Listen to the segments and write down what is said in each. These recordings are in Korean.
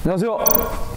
안녕하세요.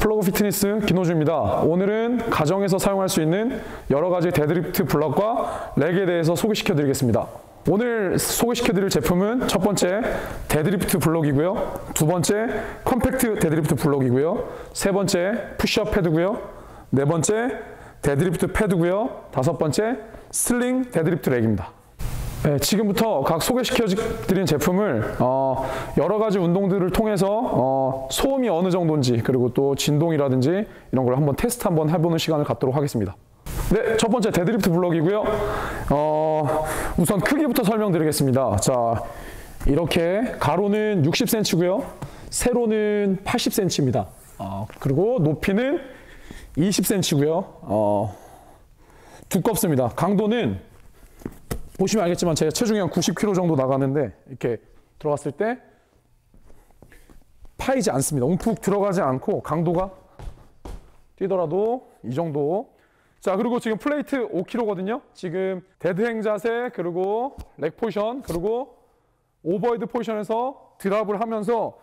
플러그 피트니스 김호주입니다. 오늘은 가정에서 사용할 수 있는 여러 가지 데드리프트 블럭과 렉에 대해서 소개시켜 드리겠습니다. 오늘 소개시켜 드릴 제품은 첫 번째 데드리프트 블럭이고요. 두 번째 컴팩트 데드리프트 블럭이고요. 세 번째 푸시업 패드고요. 네 번째 데드리프트 패드고요. 다섯 번째 슬링 데드리프트 렉입니다. 네, 지금부터 각 소개시켜 드린 제품을 여러 가지 운동들을 통해서 소음이 어느 정도인지 그리고 또 진동이라든지 이런 걸 한번 테스트 한번 해보는 시간을 갖도록 하겠습니다. 네, 첫 번째 데드리프트 블럭이고요. 우선 크기부터 설명드리겠습니다. 자, 이렇게 가로는 60cm고요. 세로는 80cm입니다. 그리고 높이는 20cm고요. 두껍습니다. 강도는 보시면 알겠지만 제가 체중이 한 90kg 정도 나가는데 이렇게 들어갔을 때 파이지 않습니다. 움푹 들어가지 않고 강도가 뛰더라도 이 정도. 자, 그리고 지금 플레이트 5kg거든요. 지금 데드행 자세, 그리고 렉 포지션, 그리고 오버헤드 포지션에서 드랍을 하면서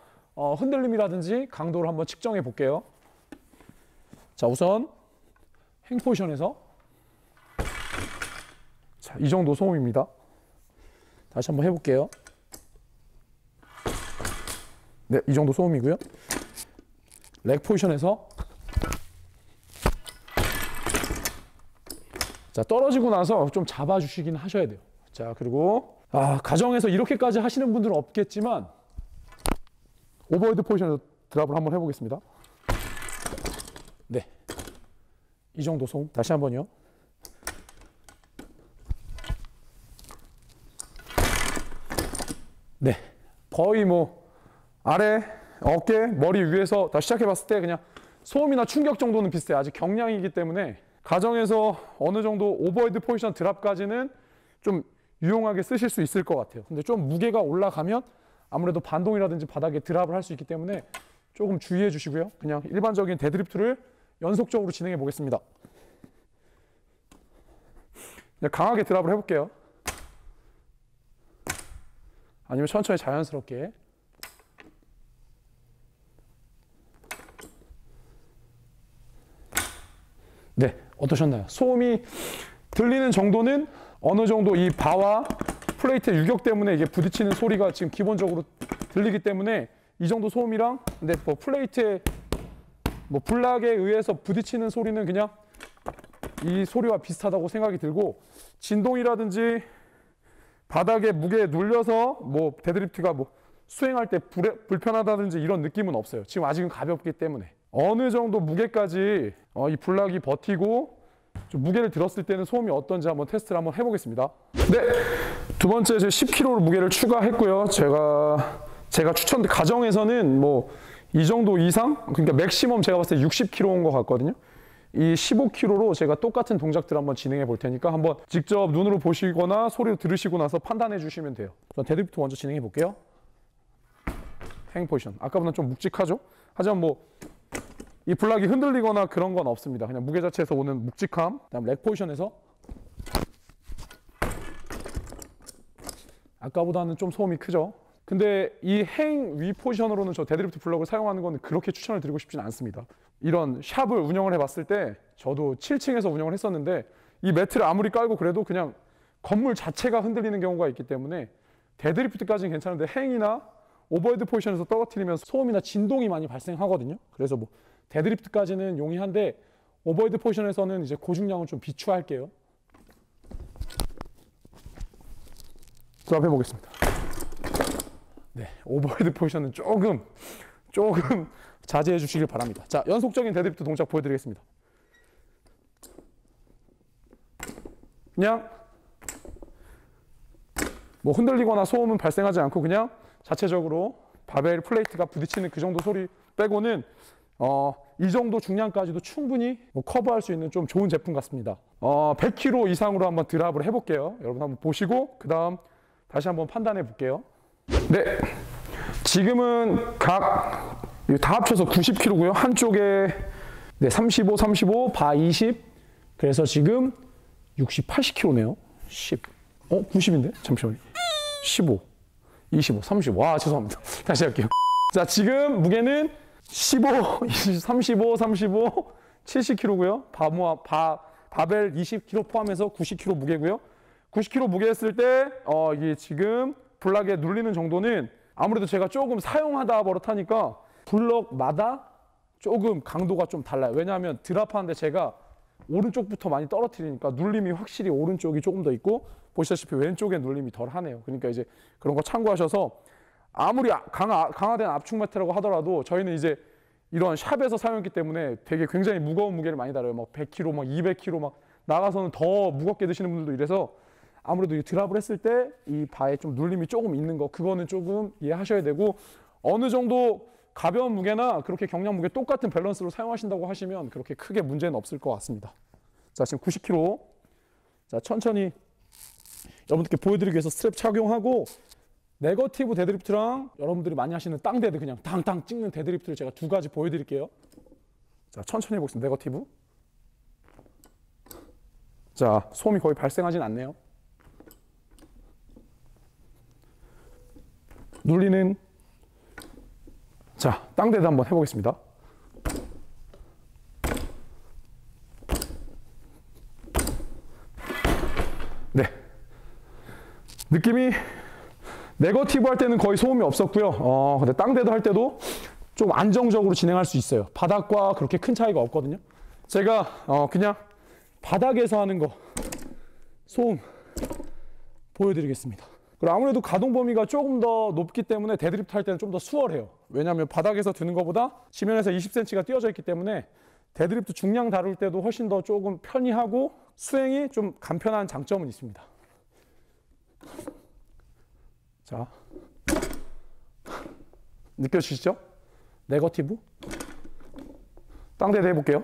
흔들림이라든지 강도를 한번 측정해 볼게요. 자, 우선 행 포지션에서 자, 이 정도 소음입니다. 다시 한번 해볼게요. 네, 이 정도 소음이고요. 렉 포지션에서 자, 떨어지고 나서 좀 잡아주시긴 하셔야 돼요. 자, 그리고 가정에서 이렇게까지 하시는 분들은 없겠지만 오버헤드 포지션에서 드랍을 한번 해보겠습니다. 네, 이 정도 소음. 다시 한번요. 네, 거의 뭐 아래, 어깨, 머리 위에서 다 시작해 봤을 때 그냥 소음이나 충격 정도는 비슷해요. 아직 경량이기 때문에 가정에서 어느 정도 오버헤드 포지션 드랍까지는 좀 유용하게 쓰실 수 있을 것 같아요. 근데 좀 무게가 올라가면 아무래도 반동이라든지 바닥에 드랍을 할 수 있기 때문에 조금 주의해 주시고요. 그냥 일반적인 데드리프트를 연속적으로 진행해 보겠습니다. 그냥 강하게 드랍을 해볼게요. 아니면 천천히 자연스럽게. 네, 어떠셨나요? 소음이 들리는 정도는 어느 정도 이 바와 플레이트의 유격 때문에 이게 부딪히는 소리가 지금 기본적으로 들리기 때문에 이 정도 소음이랑, 근데 뭐 플레이트의 뭐 블락에 의해서 부딪히는 소리는 그냥 이 소리와 비슷하다고 생각이 들고, 진동이라든지 바닥에 무게에 눌려서 뭐 데드리프트가 뭐 수행할 때 불편하다든지 이런 느낌은 없어요. 지금 아직은 가볍기 때문에. 어느 정도 무게까지 이 블락이 버티고 좀 무게를 들었을 때는 소음이 어떤지 한번 테스트를 한번 해보겠습니다. 네, 두 번째 10kg 무게를 추가했고요. 제가 가정에서는 뭐 이 정도 이상, 그러니까 맥시멈 제가 봤을 때 60kg인 것 같거든요. 이 15kg로 제가 똑같은 동작들 한번 진행해 볼 테니까 한번 직접 눈으로 보시거나 소리로 들으시고 나서 판단해 주시면 돼요. 데드리프트 먼저 진행해 볼게요. 행 포지션. 아까보다는 좀 묵직하죠? 하지만 뭐 이 블락이 흔들리거나 그런 건 없습니다. 그냥 무게 자체에서 오는 묵직함. 다음 렉 포지션에서 아까보다는 좀 소음이 크죠? 근데 이 행 위 포지션으로는 저 데드리프트 블럭을 사용하는 건 그렇게 추천을 드리고 싶지는 않습니다. 이런 샵을 운영을 해봤을 때 저도 7층에서 운영을 했었는데 이 매트를 아무리 깔고 그래도 그냥 건물 자체가 흔들리는 경우가 있기 때문에 데드리프트까지는 괜찮은데 행이나 오버헤드 포지션에서 떨어뜨리면 소음이나 진동이 많이 발생하거든요. 그래서 뭐 데드리프트까지는 용이한데 오버헤드 포지션에서는 이제 고중량을 좀 비추할게요. 드랍 해보겠습니다. 네, 오버헤드 포지션은 조금 자제해 주시길 바랍니다. 자, 연속적인 데드리프트 동작 보여드리겠습니다. 그냥 뭐 흔들리거나 소음은 발생하지 않고 그냥 자체적으로 바벨 플레이트가 부딪히는 그 정도 소리 빼고는 이 정도 중량까지도 충분히 뭐 커버할 수 있는 좀 좋은 제품 같습니다. 100kg 이상으로 한번 드랍을 해볼게요. 여러분 한번 보시고 그 다음 다시 한번 판단해 볼게요. 네, 지금은 각 다 합쳐서 90kg고요. 한쪽에 네, 35, 35, 바 20. 그래서 지금 60, 80kg네요. 10. 90인데? 잠시만요. 15, 25, 30. 와, 죄송합니다. 다시 할게요. 자, 지금 무게는 15, 20, 35, 35, 70kg고요. 바벨 20kg 포함해서 90kg 무게고요. 90kg 무게 했을 때 이게 지금 블락에 눌리는 정도는 아무래도 제가 조금 사용하다 버릇하니까 블럭마다 조금 강도가 좀 달라요. 왜냐하면 드랍하는데 제가 오른쪽부터 많이 떨어뜨리니까 눌림이 확실히 오른쪽이 조금 더 있고 보시다시피 왼쪽에 눌림이 덜 하네요. 그러니까 이제 그런 거 참고하셔서 아무리 강화된 압축 매트라고 하더라도 저희는 이제 이런 샵에서 사용했기 때문에 되게 굉장히 무거운 무게를 많이 다뤄요. 막 100kg, 막 200kg 막 나가서는 더 무겁게 드시는 분들도 이래서 아무래도 이 드랍을 했을 때 이 바에 좀 눌림이 조금 있는 거 그거는 조금 이해하셔야 되고 어느 정도 가벼운 무게나 그렇게 경량 무게 똑같은 밸런스로 사용하신다고 하시면 그렇게 크게 문제는 없을 것 같습니다. 자, 지금 90kg. 자, 천천히 여러분들께 보여드리기 위해서 스트랩 착용하고 네거티브 데드리프트랑 여러분들이 많이 하시는 땅데드 그냥 당당 찍는 데드리프트를 제가 두 가지 보여드릴게요. 자, 천천히 해보겠습니다. 네거티브. 자, 소음이 거의 발생하진 않네요. 눌리는 자, 땅데드 한번 해보겠습니다. 네. 느낌이 네거티브 할 때는 거의 소음이 없었고요. 근데 땅데드 할 때도 좀 안정적으로 진행할 수 있어요. 바닥과 그렇게 큰 차이가 없거든요. 제가 그냥 바닥에서 하는 거 소음 보여드리겠습니다. 그리고 아무래도 가동 범위가 조금 더 높기 때문에 데드리프트 할 때는 좀 더 수월해요. 왜냐하면 바닥에서 드는 것보다 지면에서 20cm가 띄어져 있기 때문에 데드리프트 중량 다룰 때도 훨씬 더 조금 편리하고 수행이 좀 간편한 장점은 있습니다. 자, 느껴지시죠? 네거티브. 땅데드 해볼게요.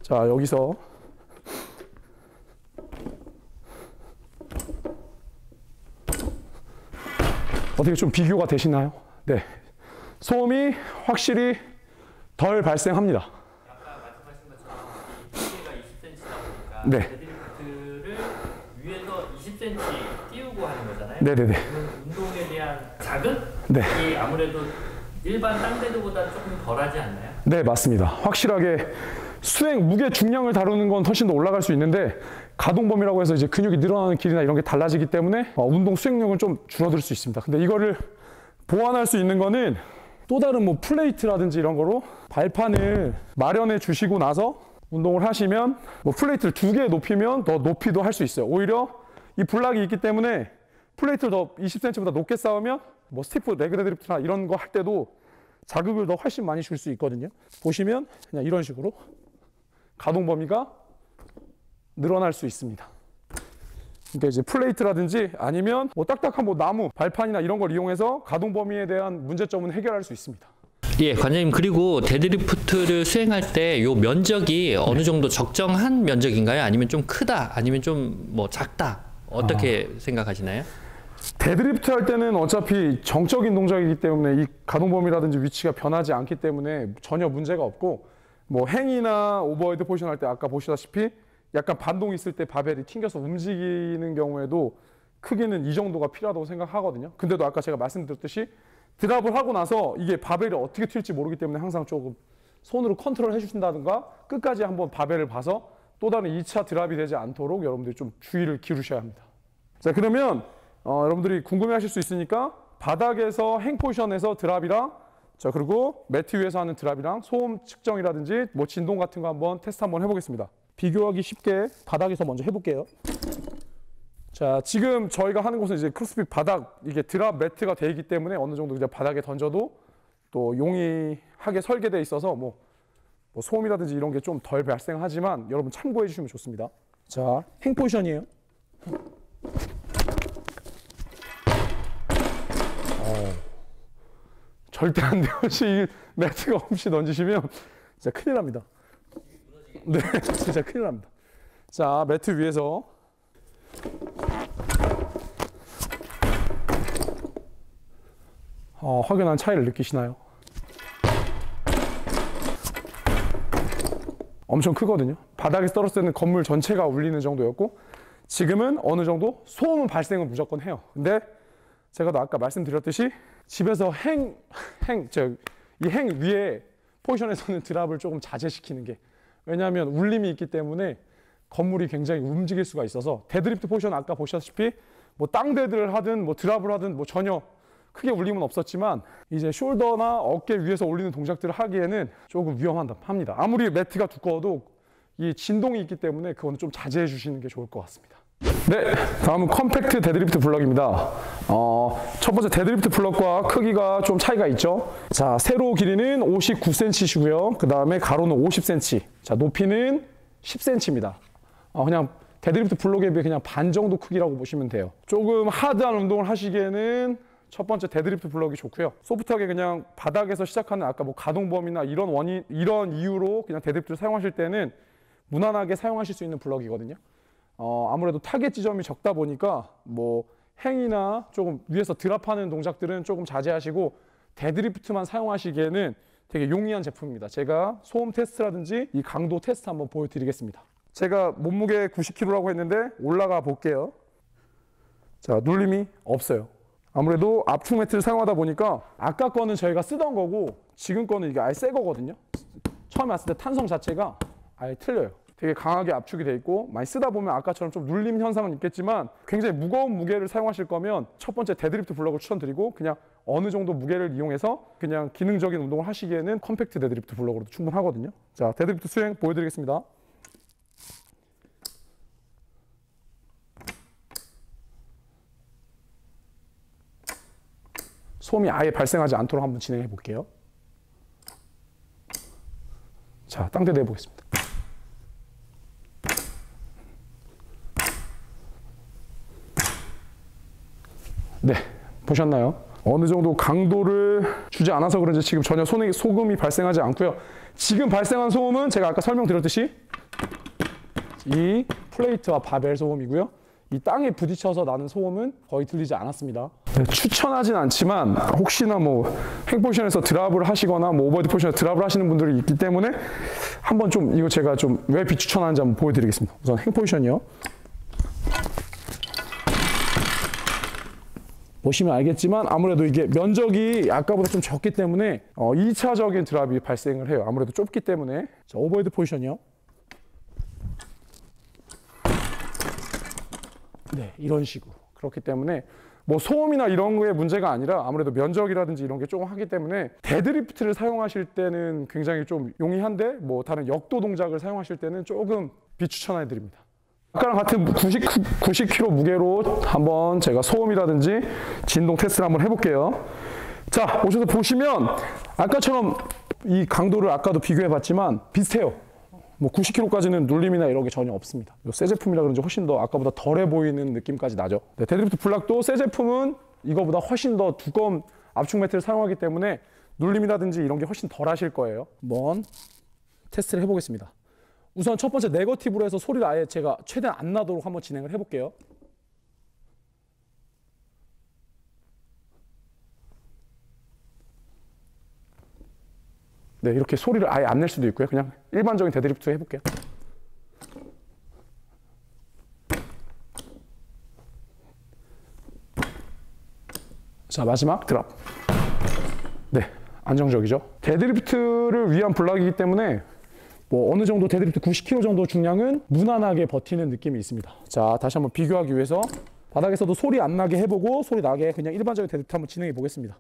자, 여기서 어떻게 좀 비교가 되시나요? 네. 소음이 확실히 덜 발생합니다. 아까 말씀하신 것처럼 무게가 20cm다 보니까 네. 데드리프트를 위에서 20cm 띄우고 하는 거잖아요. 네네네. 운동에 대한 자극이 네. 아무래도 일반 땅데드보다 조금 덜하지 않나요? 네, 맞습니다. 확실하게 수행, 무게 중량을 다루는 건 훨씬 더 올라갈 수 있는데 가동 범위라고 해서 이제 근육이 늘어나는 길이나 이런 게 달라지기 때문에 운동 수행력은 좀 줄어들 수 있습니다. 근데 이거를 보완할 수 있는 거는 또 다른 뭐 플레이트라든지 이런 거로 발판을 마련해 주시고 나서 운동을 하시면 뭐 플레이트를 2개 높이면 더 높이도 할 수 있어요. 오히려 이 블락이 있기 때문에 플레이트를 더 20cm보다 높게 쌓으면 뭐 스티프 레그 데드리프트나 이런 거 할 때도 자극을 더 훨씬 많이 줄 수 있거든요. 보시면 그냥 이런 식으로 가동 범위가 늘어날 수 있습니다. 그러니까 이제 플레이트라든지 아니면 뭐 딱딱한 뭐 나무, 발판이나 이런 걸 이용해서 가동 범위에 대한 문제점은 해결할 수 있습니다. 예, 관장님, 그리고 데드리프트를 수행할 때 요 면적이 어느 정도 적정한 면적인가요? 아니면 좀 크다? 아니면 좀 뭐 작다? 어떻게 생각하시나요? 데드리프트 할 때는 어차피 정적인 동작이기 때문에 이 가동 범위라든지 위치가 변하지 않기 때문에 전혀 문제가 없고 뭐 행이나 오버헤드 포지션 할 때 아까 보시다시피 약간 반동이 있을 때 바벨이 튕겨서 움직이는 경우에도 크기는 이 정도가 필요하다고 생각하거든요. 근데도 아까 제가 말씀드렸듯이 드랍을 하고 나서 이게 바벨이 어떻게 튈지 모르기 때문에 항상 조금 손으로 컨트롤 해주신다든가 끝까지 한번 바벨을 봐서 또 다른 2차 드랍이 되지 않도록 여러분들이 좀 주의를 기울이셔야 합니다. 자, 그러면 여러분들이 궁금해하실 수 있으니까 바닥에서 행 포지션에서 드랍이랑 자, 그리고 매트 위에서 하는 드랍이랑 소음 측정이라든지 뭐 진동 같은 거 한번 테스트 한번 해보겠습니다. 비교하기 쉽게 바닥에서 먼저 해볼게요. 자, 지금 저희가 하는 곳은 이제 크로스핏 바닥, 이게 드랍 매트가 되어 있기 때문에 어느 정도 이제 바닥에 던져도 또 용이하게 설계되어 있어서 뭐 소음이라든지 이런 게 좀 덜 발생하지만 여러분 참고해 주시면 좋습니다. 자, 행 포지션이에요. 절대 안 돼요. 이 매트가 없이 던지시면 진짜 큰일 납니다. 네, 진짜 큰일 납니다. 자, 매트 위에서 확연한 차이를 느끼시나요? 엄청 크거든요. 바닥에서 떨어졌을 때는 건물 전체가 울리는 정도였고 지금은 어느 정도 소음 발생은 무조건 해요. 근데 제가 아까 말씀드렸듯이 집에서 이 행 위에 포지션에서는 드랍을 조금 자제시키는 게, 왜냐하면 울림이 있기 때문에 건물이 굉장히 움직일 수가 있어서, 데드리프트 포지션 아까 보셨다시피 뭐 땅데드를 하든 뭐 드랍을 하든 뭐 전혀 크게 울림은 없었지만, 이제 숄더나 어깨 위에서 올리는 동작들을 하기에는 조금 위험합니다. 아무리 매트가 두꺼워도 이 진동이 있기 때문에 그거는 좀 자제해 주시는 게 좋을 것 같습니다. 네, 다음은 컴팩트 데드리프트 블럭입니다. 첫 번째 데드리프트 블럭과 크기가 좀 차이가 있죠. 자, 세로 길이는 59cm시고요. 그 다음에 가로는 50cm. 자, 높이는 10cm입니다. 그냥 데드리프트 블럭에 비해 그냥 반 정도 크기라고 보시면 돼요. 조금 하드한 운동을 하시기에는 첫 번째 데드리프트 블럭이 좋고요. 소프트하게 그냥 바닥에서 시작하는 아까 뭐 가동범위나 이런 이유로 그냥 데드리프트를 사용하실 때는 무난하게 사용하실 수 있는 블럭이거든요. 아무래도 타겟 지점이 적다 보니까 뭐 행이나 조금 위에서 드랍하는 동작들은 조금 자제하시고 데드리프트만 사용하시기에는 되게 용이한 제품입니다. 제가 소음 테스트라든지 이 강도 테스트 한번 보여드리겠습니다. 제가 몸무게 90kg라고 했는데 올라가 볼게요. 자, 눌림이 없어요. 아무래도 압축 매트를 사용하다 보니까 아까 거는 저희가 쓰던 거고 지금 거는 이게 아예 새 거거든요. 처음에 왔을 때 탄성 자체가 아예 틀려요. 되게 강하게 압축이 돼 있고, 많이 쓰다 보면 아까처럼 좀 눌림 현상은 있겠지만 굉장히 무거운 무게를 사용하실 거면 첫 번째 데드리프트 블럭을 추천드리고, 그냥 어느 정도 무게를 이용해서 그냥 기능적인 운동을 하시기에는 컴팩트 데드리프트 블럭으로도 충분하거든요. 자, 데드리프트 수행 보여드리겠습니다. 소음이 아예 발생하지 않도록 한번 진행해 볼게요. 자, 땅대 내보겠습니다. 네, 보셨나요? 어느 정도 강도를 주지 않아서 그런지 지금 전혀 소음이 발생하지 않고요. 지금 발생한 소음은 제가 아까 설명드렸듯이 이 플레이트와 바벨 소음이고요. 이 땅에 부딪혀서 나는 소음은 거의 들리지 않았습니다. 네, 추천하진 않지만 혹시나 뭐 행 포지션에서 드랍을 하시거나 뭐 오버헤드 포지션에서 드랍을 하시는 분들이 있기 때문에 한번 좀 이거 제가 좀 왜 비추천하는지 한번 보여드리겠습니다. 우선 행 포지션이요. 보시면 알겠지만 아무래도 이게 면적이 아까보다 좀 적기 때문에 2차적인 드랍이 발생을 해요. 아무래도 좁기 때문에. 자, 오버헤드 포지션이요. 네, 이런 식으로. 그렇기 때문에 뭐 소음이나 이런 거에 문제가 아니라 아무래도 면적이라든지 이런 게 조금 하기 때문에 데드리프트를 사용하실 때는 굉장히 좀 용이한데 뭐 다른 역도 동작을 사용하실 때는 조금 비추천해 드립니다. 아까랑 같은 90kg 무게로 한번 제가 소음이라든지 진동 테스트를 한번 해볼게요. 자, 오셔서 보시면 아까처럼 이 강도를 아까도 비교해 봤지만 비슷해요. 뭐 90kg까지는 눌림이나 이런 게 전혀 없습니다. 새 제품이라 그런지 훨씬 더 아까보다 덜해 보이는 느낌까지 나죠. 네, 데드리프트 블락도 새 제품은 이거보다 훨씬 더 두꺼운 압축 매트를 사용하기 때문에 눌림이라든지 이런 게 훨씬 덜 하실 거예요. 한번 테스트를 해보겠습니다. 우선 첫 번째 네거티브로 해서 소리를 아예 제가 최대한 안 나도록 한번 진행을 해볼게요. 네, 이렇게 소리를 아예 안 낼 수도 있고요. 그냥 일반적인 데드리프트 해볼게요. 자, 마지막 드랍. 네, 안정적이죠. 데드리프트를 위한 블락이기 때문에 뭐 어느 정도 데드리프트 90kg 정도 중량은 무난하게 버티는 느낌이 있습니다. 자, 다시 한번 비교하기 위해서 바닥에서도 소리 안 나게 해보고 소리 나게 그냥 일반적인 데드리프트 한번 진행해 보겠습니다.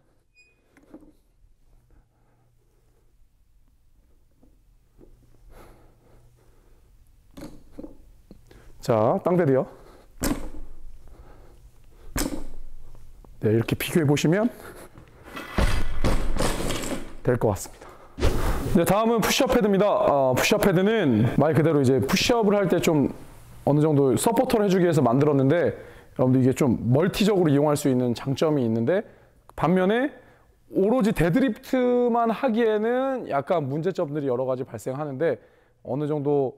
자, 땅데드요. 네, 이렇게 비교해 보시면 될 것 같습니다. 네, 다음은 푸시업 패드입니다. 푸시업 패드는 말 그대로 이제 푸시업을 할 때 좀 어느 정도 서포터를 해주기 위해서 만들었는데, 여러분들 이게 좀 멀티적으로 이용할 수 있는 장점이 있는데, 반면에 오로지 데드리프트만 하기에는 약간 문제점들이 여러 가지 발생하는데, 어느 정도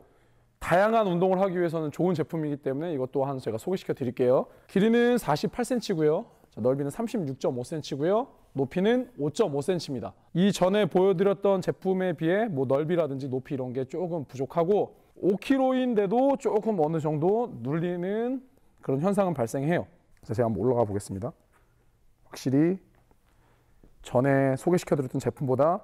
다양한 운동을 하기 위해서는 좋은 제품이기 때문에 이것 또한 제가 소개시켜 드릴게요. 길이는 48cm고요. 넓이는 36.5cm고요. 높이는 5.5cm입니다. 이전에 보여드렸던 제품에 비해 뭐 넓이라든지 높이 이런 게 조금 부족하고 5kg인데도 조금 어느 정도 눌리는 그런 현상은 발생해요. 그래서 제가 한번 올라가 보겠습니다. 확실히 전에 소개시켜드렸던 제품보다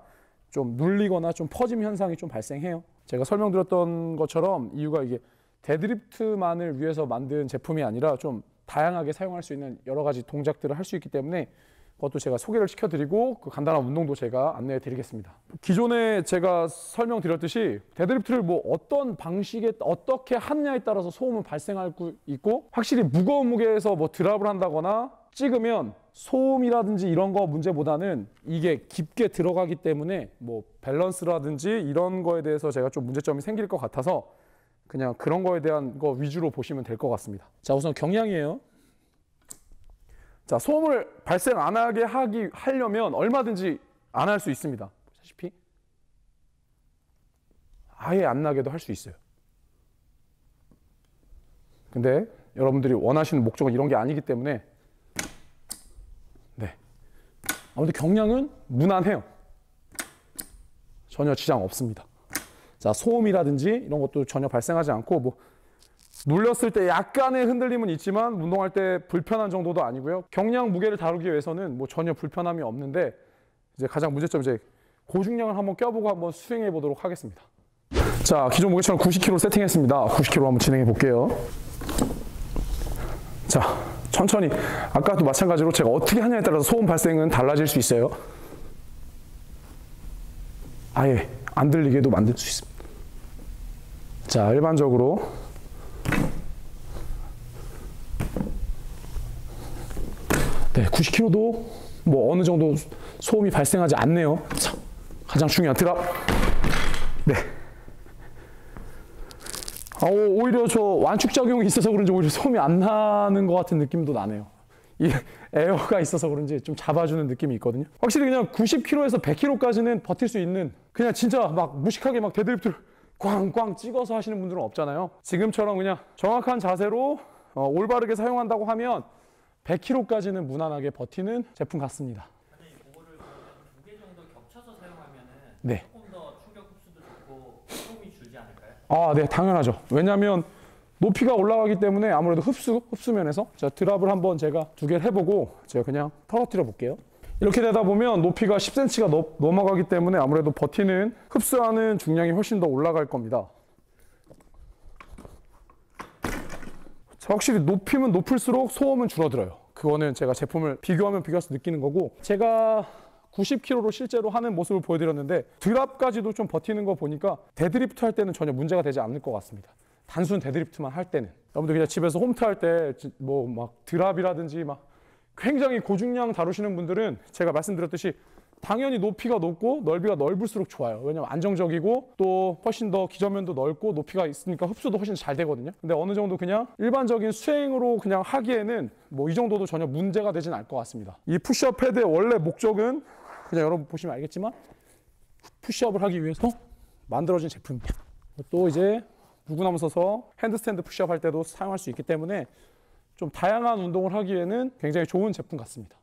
좀 눌리거나 좀 퍼짐 현상이 좀 발생해요. 제가 설명드렸던 것처럼 이유가 이게 데드리프트만을 위해서 만든 제품이 아니라 좀 다양하게 사용할 수 있는 여러 가지 동작들을 할 수 있기 때문에 그것도 제가 소개를 시켜드리고 그 간단한 운동도 제가 안내해 드리겠습니다. 기존에 제가 설명드렸듯이 데드리프트를 뭐 어떤 방식에 어떻게 하느냐에 따라서 소음은 발생할 수 있고, 확실히 무거운 무게에서 뭐 드랍을 한다거나 찍으면 소음이라든지 이런 거 문제보다는 이게 깊게 들어가기 때문에 뭐 밸런스라든지 이런 거에 대해서 제가 좀 문제점이 생길 것 같아서 그냥 그런 거에 대한 거 위주로 보시면 될 것 같습니다. 자, 우선 경량이에요. 자, 소음을 발생 안 하게 하려면 얼마든지 안 할 수 있습니다. 보시다시피 아예 안 나게도 할 수 있어요. 근데 여러분들이 원하시는 목적은 이런 게 아니기 때문에 네, 아무튼 경량은 무난해요. 전혀 지장 없습니다. 자, 소음이라든지 이런 것도 전혀 발생하지 않고, 뭐 눌렸을 때 약간의 흔들림은 있지만 운동할 때 불편한 정도도 아니고요. 경량 무게를 다루기 위해서는 뭐 전혀 불편함이 없는데, 이제 가장 문제점 이제 고중량을 한번 껴보고 한번 수행해 보도록 하겠습니다. 자, 기존 무게처럼 90kg 세팅했습니다. 90kg 한번 진행해 볼게요. 자, 천천히. 아까도 마찬가지로 제가 어떻게 하냐에 따라서 소음 발생은 달라질 수 있어요. 아예 안 들리게도 만들 수 있습니다. 자, 일반적으로 네, 90kg도 뭐 어느 정도 소음이 발생하지 않네요. 자, 가장 중요한 드랍. 네. 오히려 저 완축작용이 있어서 그런지 오히려 소음이 안 나는 것 같은 느낌도 나네요. 이 에어가 있어서 그런지 좀 잡아주는 느낌이 있거든요. 확실히 그냥 90kg에서 100kg까지는 버틸 수 있는, 그냥 진짜 막 무식하게 막 데드리프트를 꽝꽝 찍어서 하시는 분들은 없잖아요. 지금처럼 그냥 정확한 자세로 올바르게 사용한다고 하면 100kg까지는 무난하게 버티는 제품 같습니다. 선생님, 그거를 두 개 정도 겹쳐서 사용하면은 네. 조금 더 충격 흡수도 좋고 소음이 줄지 않을까요? 아, 네, 당연하죠. 왜냐하면 높이가 올라가기 때문에 아무래도 흡수면에서. 자, 드랍을 한번 제가 두 개를 해보고 제가 그냥 떨어뜨려 볼게요. 이렇게 되다 보면 높이가 10cm가 넘어가기 때문에 아무래도 버티는, 흡수하는 중량이 훨씬 더 올라갈 겁니다. 자, 확실히 높이면 높을수록 소음은 줄어들어요. 그거는 제가 제품을 비교하면 비교해서 느끼는 거고, 제가 90kg로 실제로 하는 모습을 보여드렸는데 드랍까지도 좀 버티는 거 보니까 데드리프트 할 때는 전혀 문제가 되지 않을 것 같습니다. 단순 데드리프트만 할 때는. 여러분들 그냥 집에서 홈트 할 때 뭐 막 드랍이라든지 막 굉장히 고중량 다루시는 분들은 제가 말씀드렸듯이 당연히 높이가 높고 넓이가 넓을수록 좋아요. 왜냐면 안정적이고 또 훨씬 더 기저면도 넓고 높이가 있으니까 흡수도 훨씬 잘 되거든요. 근데 어느 정도 그냥 일반적인 수행으로 그냥 하기에는 뭐 이 정도도 전혀 문제가 되진 않을 것 같습니다. 이 푸시업 패드의 원래 목적은 그냥 여러분 보시면 알겠지만 푸시업을 하기 위해서 만들어진 제품입니다. 또 이제 물구나무 서서 핸드스탠드 푸시업 할 때도 사용할 수 있기 때문에 좀 다양한 운동을 하기에는 굉장히 좋은 제품 같습니다.